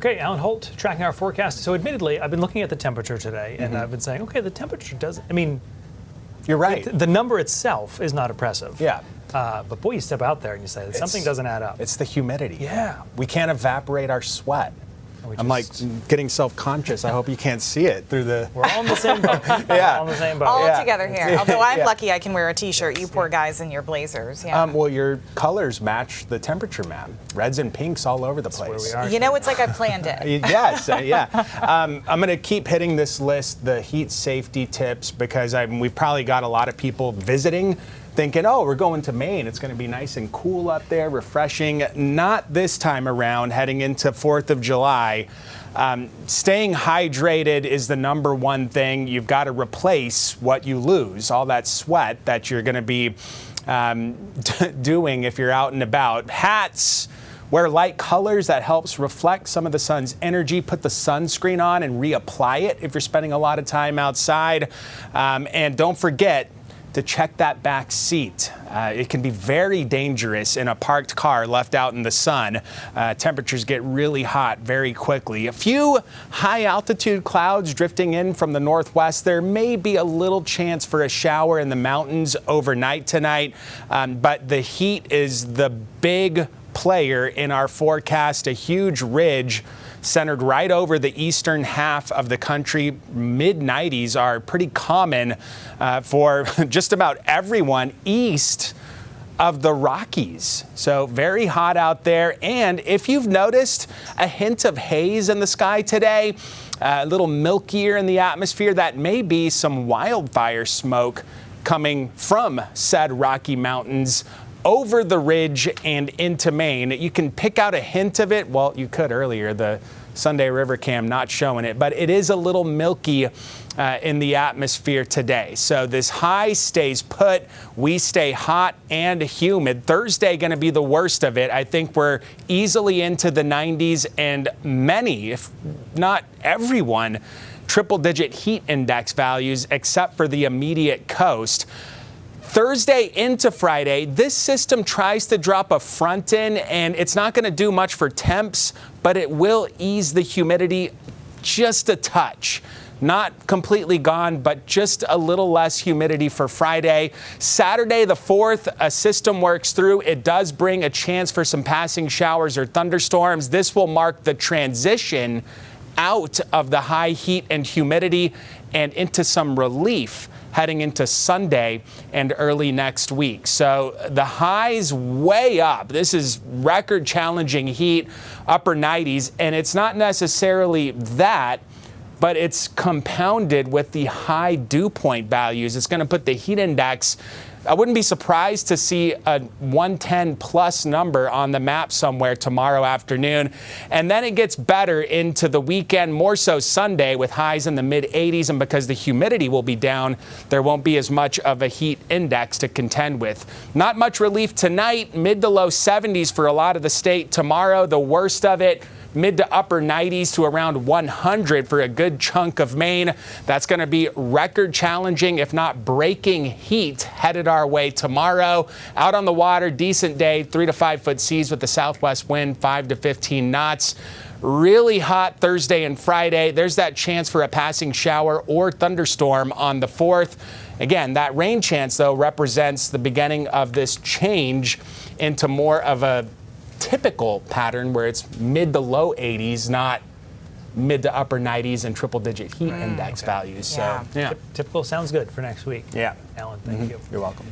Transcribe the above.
Okay, Alan Holt tracking our forecast. So admittedly, I've been looking at the temperature today, and I've been saying, okay, the temperature doesn't, I mean, you're right. The number itself is not oppressive. Yeah. But boy, you step out there and you say, something doesn't add up. It's the humidity. Yeah. We can't evaporate our sweat. I'm like getting self-conscious. I hope you can't see it through the... We're all in the same boat. Yeah. We're all in the same boat. All together here. Although I'm Yeah. lucky I can wear a t-shirt. You poor guys in your blazers. Yeah. Well, your colors match the temperature map. Reds and pinks all over the place. Where we are. You know, it's like I planned it. Yes, yeah. I'm going to keep hitting this list, the heat safety tips, because we've probably got a lot of people visiting thinking, oh, we're going to Maine. It's going to be nice and cool up there, refreshing. Not this time around, heading into 4th of July. Staying hydrated is the number one thing. You've got to replace what you lose, all that sweat that you're going to be doing if you're out and about. Hats. Wear light colors. That helps reflect some of the sun's energy. Put the sunscreen on and reapply it if you're spending a lot of time outside. And don't forget to check that back seat. It can be very dangerous in a parked car left out in the sun. Temperatures get really hot very quickly. A few high altitude clouds drifting in from the northwest. There may be a little chance for a shower in the mountains overnight tonight, but the heat is the big player in our forecast. A huge ridge centered right over the eastern half of the country. Mid-90s are pretty common for just about everyone east of the Rockies. So very hot out there. And if you've noticed a hint of haze in the sky today, a little milkier in the atmosphere, that may be some wildfire smoke coming from said Rocky Mountains over the ridge and into Maine. You can pick out a hint of it. Well, you could earlier, the Sunday River Cam not showing it, but it is a little milky in the atmosphere today. So this high stays put. We stay hot and humid. Thursday going to be the worst of it. I think we're easily into the 90s, and many, if not everyone, triple-digit heat index values except for the immediate coast. Thursday into Friday, this system tries to drop a front in, and it's not going to do much for temps, but it will ease the humidity just a touch. Not completely gone, but just a little less humidity for Friday. Saturday the 4th, a system works through. It does bring a chance for some passing showers or thunderstorms. This will mark the transition out of the high heat and humidity and into some relief heading into Sunday and early next week. So the highs way up. This is record challenging heat, upper 90s, and it's not necessarily that, but it's compounded with the high dew point values. It's going to put the heat index, I wouldn't be surprised to see a 110 plus number on the map somewhere tomorrow afternoon. And then it gets better into the weekend, more so Sunday, with highs in the mid 80s. And because the humidity will be down, there won't be as much of a heat index to contend with. Not much relief tonight, mid to low 70s for a lot of the state. Tomorrow, the worst of it, mid to upper 90s to around 100 for a good chunk of Maine. That's going to be record challenging, if not breaking heat headed our way tomorrow. Out on the water, decent day, 3 to 5 foot seas with the southwest wind, 5 to 15 knots. Really hot Thursday and Friday. There's that chance for a passing shower or thunderstorm on the 4th. Again, that rain chance, though, represents the beginning of this change into more of a typical pattern where it's mid to low 80s, not mid to upper 90s and triple-digit heat index values. Yeah. So, yeah. Typical sounds good for next week. Yeah. Alan, thank you. You're welcome.